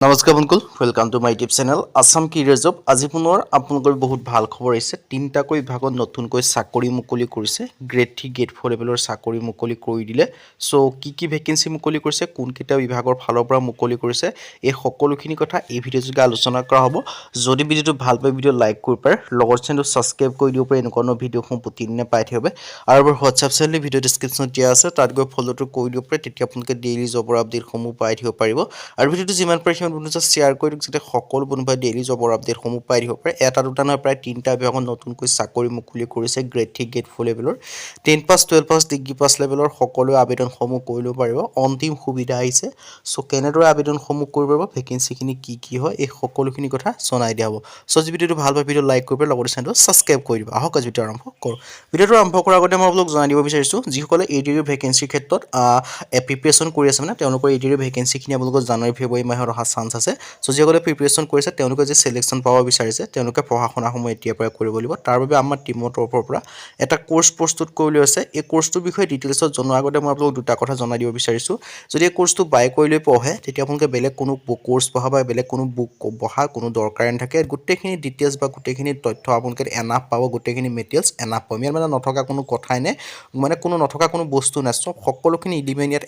নমস্কাৰ বন্ধুসকল, welcome to my YouTube channel Assam career job. আজি পুনৰ আপোনালোকৰ বহুত ভাল খবৰ আহিছে। তিনিটাকৈ বিভাগত নতুনকৈ চাকৰি মুকলি কৰিছে। গ্ৰেড 3 গ্ৰেড 4 লেভেলৰ চাকৰি মুকলি কৰি দিলে। চ' কি ভেকেঞ্চি মুকলি কৰিছে, কোনকেইটা বিভাগৰ ফালৰ পৰা মুকলি কৰিছে, এই সকলোখিনি কথা এই ভিডিঅ' যোগে আলোচনা কৰা হ'ব। যদি ভিডিঅ'টো ভাল পায় ভিডিঅ' লাইক কৰিব পাৰে, লগৰ চেনেলটো ছাবস্ক্ৰাইব কৰি দিব পাৰে, এনেকুৱা ধৰণৰ ভিডিঅ'সমূহ প্ৰতিদিনে পাই থাকিব। আৰু আমাৰ হোৱাটছআপ চেনেল ভিডিঅ' ডিছক্ৰিপশ্যনত দিয়া আছে, তাত গৈ ফ'ল'টো কৰি দিব পাৰে। তেতিয়া আপোনালোকে ডেইলি জবৰ আপডেটসমূহ পাই থাকিব পাৰিব। আৰু ভিডিঅ'টো যিমান পাৰে সিমান বন্ধু শ্বেয়াৰ কৰি দিয়ক, যাতে সকলো বন্ধুই ডেইলি জবৰ আপডেটসমূহ পাই দিব পাৰে। এটা দুটা নহয়, প্ৰায় তিনিটা বিভাগত নতুনকৈ চাকৰি মুকলি কৰিছে গ্ৰেড 3 গ্ৰেড 4 লেভেলৰ। 10 পাছ 12 পাছ ডিগ্ৰী পাছ লেভেলৰ সকলোৱে আবেদনসমূহ কৰি ল'ব পাৰিব। অন্তিম সুবিধা আহিছে। চ' কেনেদৰে আবেদনসমূহ কৰিব পাৰিব, ভেকেঞ্চিখিনি কি হয়, এই সকলোখিনি কথা জনাই দিয়া হ'ব। চ' যদি ভিডিঅ'টো ভাল পায় ভিডিঅ' লাইক কৰিব, লগতে চেনেলটো ছাবস্ক্ৰাইব কৰি দিব। আহক আজি ভিডিঅ' আৰম্ভ কৰোঁ। ভিডিঅ'টো আৰম্ভ কৰাৰ আগতে মই আপোনালোক জনাই দিব বিচাৰিছোঁ, যিসকলে ADR ভেকেঞ্চিৰ ক্ষেত্ৰত প্ৰিপেৰেশ্যন কৰি আছে, মানে তেওঁলোকৰ ADR ভেকেঞ্চিখিনি আপোনালোকৰ জানুৱাৰী ফেব্ৰুৱাৰী মাহত অহা চান্স আছে। চ' যিসকলে প্ৰিপেৰেশ্যন কৰিছে তেওঁলোকে যে চিলেকশ্যন পাব বিচাৰিছে, তেওঁলোকে পঢ়া শুনাসমূহ এতিয়াৰ পৰাই কৰিব লাগিব। তাৰ বাবে আমাৰ টিমৰ তৰফৰ পৰা এটা কোৰ্চ প্ৰস্তুত কৰি লৈ আছে। এই কোৰ্চটোৰ বিষয়ে ডিটেইলছত জনোৱাৰ আগতে মই আপোনালোকক দুটা কথা জনাই দিব বিচাৰিছোঁ। যদি এই কোৰ্চটো বাই কৰি লৈ পঢ়ে, তেতিয়া আপোনালোকে বেলেগ কোনো কোৰ্চ পঢ়া বা বেলেগ কোনো বুক পঢ়া কোনো দৰকাৰে নাথাকে। গোটেইখিনি ডিটেইলছ বা গোটেইখিনি তথ্য আপোনালোকে এনাফ পাব, গোটেইখিনি মেটেৰিয়েলছ এনাফ পাব। ইয়াত মানে নথকা কোনো কথাই নাই, মানে নথকা কোনো বস্তু নাই। চব সকলোখিনি ইলিমেণ্ট ইয়াত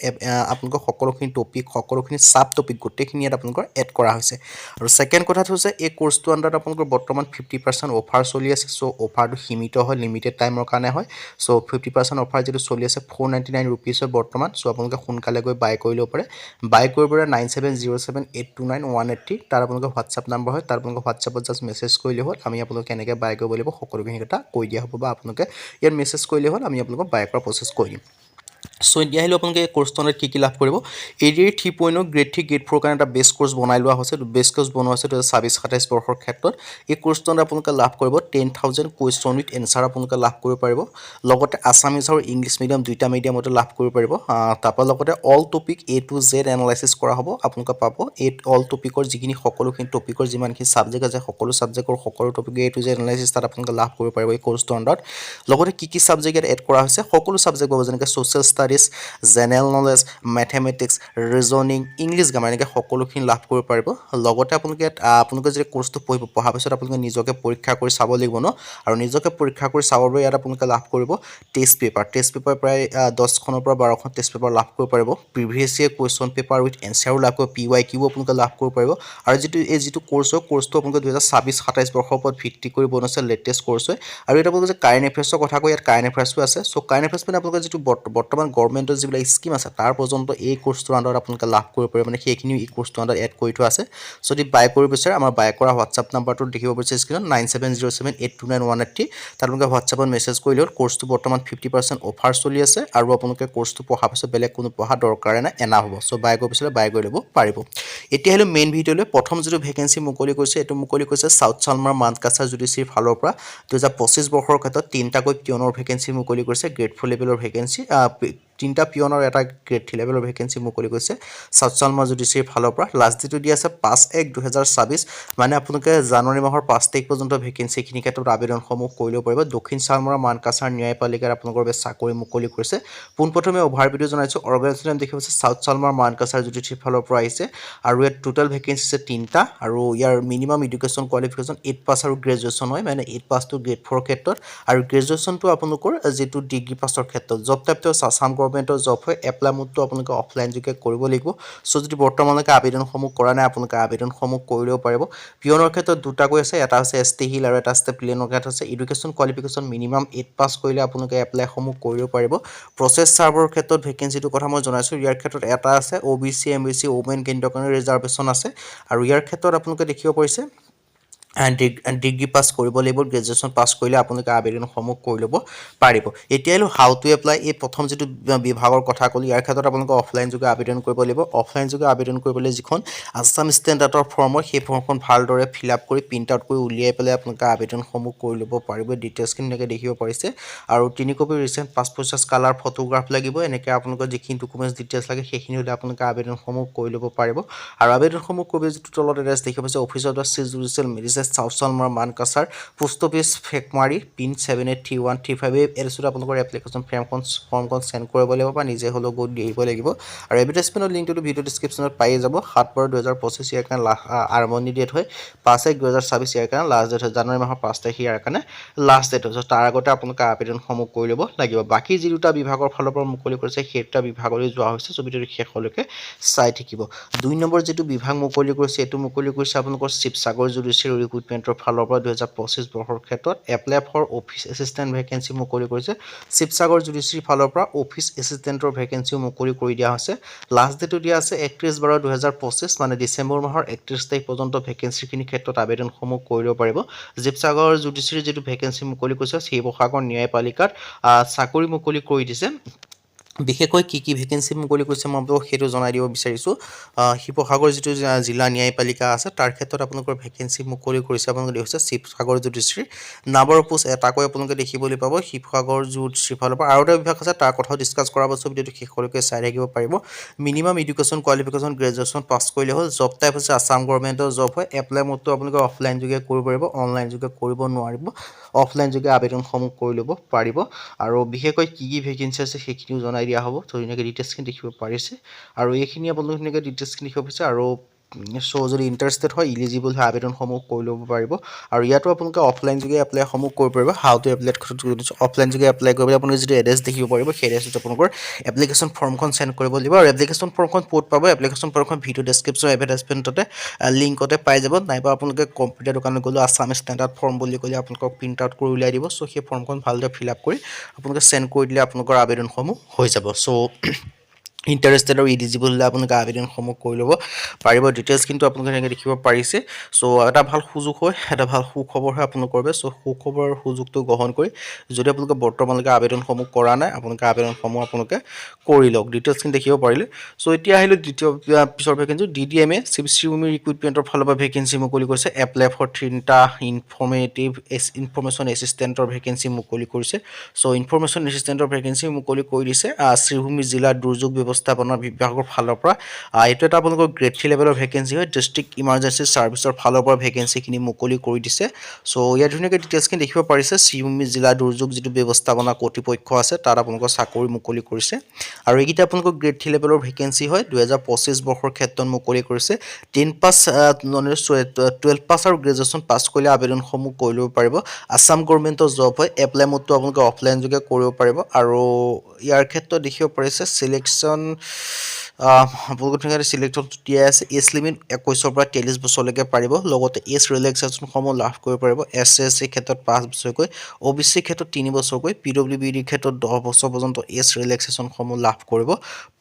আপোনালোকৰ সকলোখিনি টপিক, সকলোখিনি চাব টপিক গোটেইখিনি ইয়াত আপোনালোকৰ এড কৰা হৈছে। আৰু ছেকেণ্ড কথাটো হৈছে, এই কোৰ্চটো আণ্ডাৰত আপোনালোকৰ বৰ্তমান 50% অফাৰ চলি আছে। চ' অফাৰটো সীমিত হয়, লিমিটেড টাইমৰ কাৰণে হয়। চ' 50% অফাৰ যিটো চলি আছে 499 ৰুপিজ হয় বৰ্তমান। চ' আপোনালোকে সোনকালে গৈ বাই কৰি ল'ব পাৰে। বাই কৰিব পাৰে 9707829183, তাৰ আপোনালোকৰ হোৱাটছআপ নাম্বাৰ হয়। তাৰ আপোনালোকৰ হোৱাটছআপত জাষ্ট মেছেজ কৰিলে হ'ল, আমি আপোনালোকে কেনেকৈ বাই কৰিব লাগিব সকলোখিনি কথা কৈ দিয়া হ'ব, বা আপোনালোকে ইয়াত মেছেজ কৰিলে হ'ল, আমি আপোনালোকক বাই কৰা প্ৰচেছ কৰি দিম। চ' এতিয়া আহিলে আপোনালোকে এই কোৰ্চটোত কি লাভ কৰিব। ADR 3.0 গ্ৰেড 3 গ্ৰেড 4 কাৰণে এটা বেষ্ট কোৰ্চ বনাই লোৱা হৈছে। বেষ্ট কোৰ্চ বনোৱা হৈছে 2026-27 বৰ্ষৰ ক্ষেত্ৰত। এই কোৰ্চটোত আপোনালোকে লাভ কৰিব 10,000 কুৱেশ্যন উইথ এনচাৰ আপোনালোকে লাভ কৰিব পাৰিব। লগতে আছামিজ আৰু ইংলিছ মিডিয়াম দুইটা মিডিয়ামতে লাভ কৰিব পাৰিব। তাৰপৰা লগতে all topic A to Z analysis কৰা হ'ব। আপোনালোকে পাব এই অল টপিকৰ যিখিনি সকলোখিনি টপিকৰ যিমানখিনি ছাবজেক্ট আছে, সকলো ছাবজেক্টৰ সকলো topic A to Z analysis তাত আপোনালোকে লাভ কৰিব পাৰিব এই কোৰ্চটোৰ আণ্ডাৰত। লগতে কি ছাবজেক্ট ইয়াত এড কৰা হৈছে, সকলো ছাবজেক্ট পাব, যেনেকৈ social studies, general knowledge, mathematics, reasoning, English grammar, এনেকৈ সকলোখিনি লাভ কৰিব পাৰিব। লগতে আপোনালোকে যদি কোৰ্চটো পঢ়াৰ পিছত আপোনালোকে নিজকে পৰীক্ষা কৰি চাব লাগিব ন, আৰু নিজকে পৰীক্ষা কৰি চাবৰ বাবে ইয়াত আপোনালোকে লাভ কৰিব টেষ্ট পেপাৰ প্ৰায় 10খনৰ পৰা 12খন টেষ্ট পেপাৰ লাভ কৰিব পাৰিব। Previous year question paper with এনচাৰো লাভ কৰিব, PYQ আপোনালোকে লাভ কৰিব পাৰিব। আৰু যিটো কোৰ্চ হয়, কোৰ্চটো আপোনালোকে 2026-27 বৰ্ষৰ ওপৰত ভিত্তি কৰি বনাইছে, লেটেষ্ট কোৰ্চ হয়। আৰু এটা আপোনালোকে যে কাৰেণ্ট এফেয়াৰ্ছৰ কথা কৈ, ইয়াত কাৰেণ্ট এফেয়াৰ্ছো আছে। চ' কাৰেণ্ট এফেয়াৰ্ছ মানে আপোনালোকে যিটো বৰ্তমান গভৰ্ণমেণ্টৰ যিবিলাক স্কিম আছে, তাৰ পৰ্যন্ত এই কোৰ্চটোৰ আণ্ডাৰত আপোনালোকে লাভ কৰিব পাৰিব, মানে সেইখিনিও এই কোৰ্চটোৰ আণ্ডাৰত এড কৰি থোৱা আছে। যদি বাই কৰিব বিচাৰে, আমাৰ বাই কৰা হোৱাটছআপ নাম্বাৰটো দেখিব পাৰিছে স্ক্ৰীনত, 9707829183, তাত আপোনালোকে হোৱাটছআপত মেছেজ কৰিলে হ'ল। কোৰ্চটো বৰ্তমান 50% অফাৰ চলি আছে, আৰু আপোনালোকে কোৰ্চটো পঢ়াৰ পিছত বেলেগ কোনো পঢ়া দৰকাৰে নাই, এনাফ হ'ব। চ' বাই কৰিব বিচাৰে বাই কৰি ল'ব পাৰিব। এতিয়া আহিলোঁ মেইন ভিডিঅ'লৈ। প্ৰথম যিটো ভেকেঞ্চি মুকলি কৰিছে, এইটো মুকলি কৰিছে চাউথ চালমাৰ মানকাছাৰ জুডিচিয়াৰীৰ ফালৰ পৰা। 2025 বৰ্ষৰ ক্ষেত্ৰত তিনিটাকৈ পিয়নৰ ভেকেঞ্চি মুকলি কৰিছে, গ্ৰেড 4 লেভেলৰ ভেকেঞ্চি। তিনিটা পিয়নৰ এটা গ্ৰেড 3 লেভেলৰ ভেকেঞ্চি মুকলি কৰিছে চাউথ চালমাৰ জুডিচিয়াৰীৰ ফালৰ পৰা। লাষ্ট ডেটটো দিয়া আছে 5/1/2026, মানে আপোনালোকে জানুৱাৰী মাহৰ 5 তাৰিখ পৰ্যন্ত ভেকেঞ্চিখিনি ক্ষেত্ৰত আবেদনসমূহ কৰি ল'ব পাৰিব। দক্ষিণ চালমাৰা মানকাছাৰ ন্যায়পালিকাৰ আপোনালোকৰ বাবে চাকৰি মুকলি কৰিছে। পোনপ্ৰথমে অভাৰ ভিডিঅ' জনাইছোঁ। অৰ্গেনাইজেশ্যন দেখি পাইছে চাউথ চালমাৰ মানকাছাৰ জুডিচিয়াৰীৰ ফালৰ পৰা আহিছে, আৰু ইয়াত টোটেল ভেকেঞ্চি আছে 3টা, আৰু ইয়াৰ মিনিমাম এডুকেশ্যন কোৱালিফিকেশ্যন 8 পাছ আৰু গ্ৰেজুৱেশ্যন হয়, মানে 8 পাছ টু গ্ৰেড 4 ক্ষেত্ৰত, আৰু গ্ৰেজুৱেশ্যনটো আপোনালোকৰ যিটো ডিগ্ৰী পাছৰ ক্ষেত্ৰত। জব টাইপটো আছাম গভৰ্ণমেণ্টৰ জব হয়। এপ্লাই মোডটো আপোনালোকে অফলাইন যোগে কৰিব লাগিব। চ' যদি বৰ্তমানলৈকে আবেদনসমূহ কৰা নাই, আপোনালোকে আবেদনসমূহ কৰি ল'ব পাৰিব। পিয়নৰ ক্ষেত্ৰত দুটাকৈ আছে, এটা আছে ST হিল আৰু এটা আছে প্লেনৰ ক্ষেত্ৰত আছে। এডুকেশ্যন কোৱালিফিকেশ্যন মিনিমাম 8 পাছ কৰিলে আপোনালোকে এপ্লাইসমূহ কৰিব পাৰিব। প্ৰচেছ চাৰ্ভৰ ক্ষেত্ৰত ভেকেঞ্চিটোৰ কথা মই জনাইছোঁ। ইয়াৰ ক্ষেত্ৰত এটা আছে OBC MBC ওমেন কেন্দ্ৰৰ কাৰণে ৰিজাৰ্ভেশ্যন আছে, আৰু ইয়াৰ ক্ষেত্ৰত আপোনালোকে দেখিব পাৰিছে ডিগ্ৰী পাছ কৰিব লাগিব, গ্ৰেজুৱেশ্যন পাছ কৰিলে আপোনালোকে আবেদনসমূহ কৰি ল'ব পাৰিব। এতিয়া আহিলোঁ হাউ টু এপ্লাই। এই প্ৰথম যিটো বিভাগৰ কথা ক'লোঁ, ইয়াৰ ক্ষেত্ৰত আপোনালোকে অফলাইন যোগে আবেদন কৰিব লাগিব। অফলাইন যোগে আবেদন কৰিবলৈ যিখন আছাম ষ্টেণ্ডাৰ্ডৰ ফৰ্ম হয়, সেই ফৰ্মখন ভালদৰে ফিল আপ কৰি প্ৰিণ্ট আউট কৰি উলিয়াই পেলাই আপোনালোকে আবেদনসমূহ কৰি ল'ব পাৰিব। ডিটেইলছখিনি এনেকৈ দেখিব পাৰিছে, আৰু 3 copy recent passport size colour photograph লাগিব। এনেকৈ আপোনালোকৰ যিখিনি ডকুমেণ্টছ ডিটেইলছ লাগে সেইখিনি হ'লে আপোনালোকে আবেদনসমূহ কৰি ল'ব পাৰিব। আৰু আবেদনসমূহ কৰিবলৈ যিটো তলত এড্ৰেছ দেখিব পাইছে, office of the chief judicial magistrate S Salmara Mankachar post office Fekamari pin 783135 এড্ৰেছটোত আপোনালোকৰ এপ্লিকেশ্যন ফৰ্মখন চেণ্ড কৰিব লাগিব বা নিজে হ'লেও গৈ দি আহিব লাগিব আৰু এডভাৰটাইজমেণ্টৰ লিংকটো ভিডিঅ' ডিছক্ৰিপশ্যনত পাই যাব 7/12/2025 ইয়াৰ কাৰণে আৰম্ভণি ডেট হয় 5/1/2026 ইয়াৰ কাৰণে লাষ্ট ডেট হয় জানুৱাৰী মাহৰ 5 তাৰিখ ইয়াৰ কাৰণে লাষ্ট ডেট হয় তাৰ আগতে আপোনালোকে আবেদনসমূহ কৰি ল'ব লাগিব বাকী যি দুটা বিভাগৰ ফালৰ পৰা মুকলি কৰিছে সেই দুটা বিভাগলৈ যোৱা হৈছে ছবিটোৰ শেষলৈকে চাই থাকিব 2 নম্বৰ যিটো বিভাগ মুকলি কৰিছে এইটো মুকলি কৰিছে আপোনালোকৰ শিৱসাগৰ জুডিচিয়েল ৰিক্ৰুটমেণ্টৰ ফালৰ পৰা 2025 বৰ্ষৰ ক্ষেত্ৰত apply for office assistant vacancy মুকলি কৰিছে শিৱসাগৰ জুডিচিয়েল ফালৰ পৰা অফিচ এছিষ্টেণ্টৰ ভেকেঞ্চিও মুকলি কৰি দিয়া হৈছে লাষ্ট ডেটটো দিয়া আছে 31/12/2025 মানে ডিচেম্বৰ মাহৰ 31 তাৰিখ পৰ্যন্ত ভেকেঞ্চিখিনিৰ ক্ষেত্ৰত আবেদনসমূহ কৰিব পাৰিব শিৱসাগৰ জুডিচিয়েল যিটো ভেকেঞ্চি মুকলি কৰিছে শিৱসাগৰ ন্যায়পালিকাত চাকৰি মুকলি কৰি দিছে বিশেষকৈ কি ভেকেঞ্চি মুকলি কৰিছে মই আপোনালোকক সেইটো জনাই দিব বিচাৰিছোঁ শিৱসাগৰ যিটো জিলা ন্যায়পালিকা আছে তাৰ ক্ষেত্ৰত আপোনালোকৰ ভেকেঞ্চি মুকলি কৰিছে আপোনালোকে দেখিছে শিৱসাগৰ জুডিচিয়েৰী নামৰ পোষ্ট এটাকৈ আপোনালোকে দেখিবলৈ পাব শিৱসাগৰ জুডিচিয়েৰী ফালৰ পৰা আৰু এটা বিভাগ আছে তাৰ কথাও ডিছকাছ কৰা পাছত ভিডিঅ'টো শেষলৈকে চাই থাকিব পাৰিব minimum education qualification graduation pass কৰিলে হ'ল জব টাইপ হৈছে আছাম গভৰ্ণমেণ্টৰ জব হয় এপ্লাই মোডটো আপোনালোকে অফলাইন যোগে কৰিব পাৰিব অনলাইন যোগে কৰিব নোৱাৰিব অফলাইন যোগে আবেদনসমূহ কৰি ল'ব পাৰিব আৰু বিশেষকৈ কি ভেকেঞ্চি আছে সেইখিনিও জনাই দিয়া হ'ব তো ধুনীয়াকৈ ডিটেইলছখিনি দেখিব পাৰিছে আৰু এইখিনি আপোনালোকে ধুনীয়াকৈ ডিটেইলছখিনি দেখিব পাৰিছে আৰু যদি ইণ্টাৰেষ্টেড হয় ইলিজিবল হয় আবেদনসমূহ কৰি ল'ব পাৰিব আৰু ইয়াতো আপোনালোকে অফলাইন যোগে এপ্লাইসমূহ কৰিব পাৰিব হাউ টু এপ্লাই অফলাইন যোগে এপ্লাই কৰিবলৈ আপোনালোকে যিটো এড্ৰেছ দেখিব পাৰিব সেই এড্ৰেছটোত আপোনালোকৰ এপ্লিকেশ্যন ফৰ্মখন চেণ্ড কৰিব লাগিব আৰু এপ্লিকেশ্যন ফৰ্মখন ক'ত পাব এপ্লিকেশ্যন ফৰ্মখন ভিডিঅ' ডেছক্ৰিপশ্যন এডভাৰটাইজমেণ্টতে লিংকতে পাই যাব নাইবা আপোনালোকে কম্পিউটাৰ দোকানত গ'লেও আছাম ষ্টেণ্ডাৰ্ড ফৰ্ম বুলি ক'লে আপোনালোকক প্ৰিণ্ট আউট কৰি উলিয়াই দিব চ' সেই ফৰ্মখন ভালদৰে ফিল আপ কৰি আপোনালোকে চেণ্ড কৰি দিলে আপোনালোকৰ আবেদনসমূহ হৈ যাব চ' ইণ্টাৰেষ্টেড আৰু ইলিজিবল হ'লে আপোনালোকে আবেদনসমূহ কৰি ল'ব পাৰিব ডিটেইলছ কিন্তু আপোনালোকে এনেকৈ দেখিব পাৰিছে চ' এটা ভাল সুযোগ হয় এটা ভাল সুখবৰ হয় আপোনালোকৰ বাবে চ' সুখবৰ আৰু সুযোগটো গ্ৰহণ কৰি যদি আপোনালোকে বৰ্তমানলৈকে আবেদনসমূহ কৰা নাই আবেদনসমূহ আপোনালোকে কৰি লওক ডিটেইলছখিনি দেখিব পাৰিলে চ' এতিয়া আহিলোঁ দ্বিতীয় পিছৰ ভেকেঞ্চি DDMA শিৱভূমি ৰিক্ৰুটমেণ্টৰ ফালৰ পৰা ভেকেঞ্চি মুকলি কৰিছে এপ্লাই ফৰ 3টা ইনফৰ্মেশ্যন এছিষ্টেণ্টৰ ভেকেঞ্চি মুকলি কৰিছে চ' ইনফৰ্মেশ্যন এছিষ্টেণ্টৰ ভেকেঞ্চি মুকলি কৰি দিছে শ্ৰীভূমি জিলা দুৰ্যোগ ব্যৱস্থাপনা বিভাগৰ ফালৰ পৰা এইটো এটা আপোনালোকৰ গ্ৰেড 3 লেভেলৰ ভেকেঞ্চি হয় ডিষ্ট্ৰিক্ট ইমাৰ্জেঞ্চি ছাৰ্ভিচৰ ফালৰ পৰা ভেকেঞ্চিখিনি মুকলি কৰি দিছে চ' ইয়াত ধুনীয়াকৈ ডিটেইলছখিনি দেখিব পাৰিছে শ্ৰীভূমি জিলা দুৰ্যোগ যিটো ব্যৱস্থাপনা কৰ্তৃপক্ষ আছে তাত আপোনালোকৰ চাকৰি মুকলি কৰিছে আৰু এইকেইটা আপোনালোকৰ গ্ৰেড 3 লেভেলৰ ভেকেঞ্চি হয় 2025 বৰ্ষৰ ক্ষেত্ৰত মুকলি কৰিছে 10 পাছ 12 পাছ আৰু গ্ৰেজুৱেশ্যন পাছ কৰিলে আবেদনসমূহ কৰি ল'ব পাৰিব আছাম গভৰ্ণমেণ্টৰ জব হয় এপ্লাই মোডটো আপোনালোকে অফলাইন যোগে কৰিব পাৰিব আৰু ইয়াৰ ক্ষেত্ৰত দেখিব পাৰিছে চিলেকশ্যন আপোনালোকে চিলেকশ্যন দিয়া আছে এজ লিমিট 21 পৰা 43 বছৰলৈকে পাৰিব লগতে এজ ৰিলেক্সেশ্যনসমূহ লাভ কৰিব পাৰিব SC ক্ষেত্ৰত 5 বছৰকৈ OBC ক্ষেত্ৰত 3 বছৰকৈ PWBD ক্ষেত্ৰত 10 বছৰ পৰ্যন্ত এজ ৰিলেক্সেশ্যনসমূহ লাভ কৰিব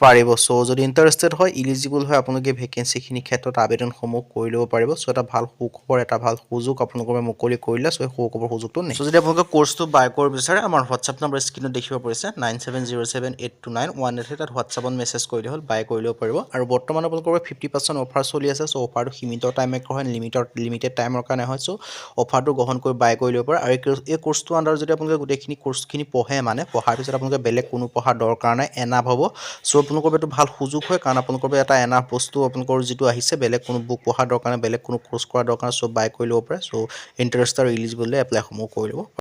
পাৰিব চ' যদি ইণ্টাৰেষ্টেড হয় ইলিজিবল হয় আপোনালোকে ভেকেঞ্চিখিনিৰ ক্ষেত্ৰত আবেদনসমূহ কৰি ল'ব পাৰিব চ' এটা ভাল সুখবৰ এটা ভাল সুযোগ আপোনালোকৰ মুকলি কৰিলে চ' সেই সুখবৰ সুযোগটো নেক্সট যদি আপোনালোকে কোৰ্চটো বাই কৰিব বিচাৰে আমাৰ হোৱাটছআপ নম্বৰ স্ক্ৰীনত দেখিব পাৰিছে 9707829183 তাত হোৱাটছআপত মেছেজ কৰিলে হ'ল বাই কৰি ল'ব পাৰিব আৰু বৰ্তমান আপোনালোকৰ 50% অফাৰ চলি আছে চ' অফাৰটো সীমিত টাইমৰ হয় লিমিটেড টাইমৰ কাৰণে হয় চ' অফাৰটো গ্ৰহণ কৰি বাই কৰি ল'ব পাৰে আৰু এই কোৰ্চটো আণ্ডাৰ যদি আপোনালোকে গোটেইখিনি কোৰ্চখিনি পঢ়ে মানে পঢ়াৰ পিছত আপোনালোকে বেলেগ কোনো পঢ়াৰ দৰকাৰ নাই এনাফ হ'ব চ' আপোনালোকৰ এইটো ভাল সুযোগ হয় কাৰণ আপোনালোকৰ এটা এনাফ বস্তু আপোনালোকৰ যিটো আহিছে বেলেগ কোনো বুক পঢ়াৰ দৰকাৰ নাই বেলেগ কোনো কোৰ্চ কৰাৰ দৰকাৰ নাই চ' বাই কৰি ল'ব পাৰে চ' ইণ্টাৰেষ্ট আৰু ইলিজিবল এপ্লাইসমূহ কৰি ল'ব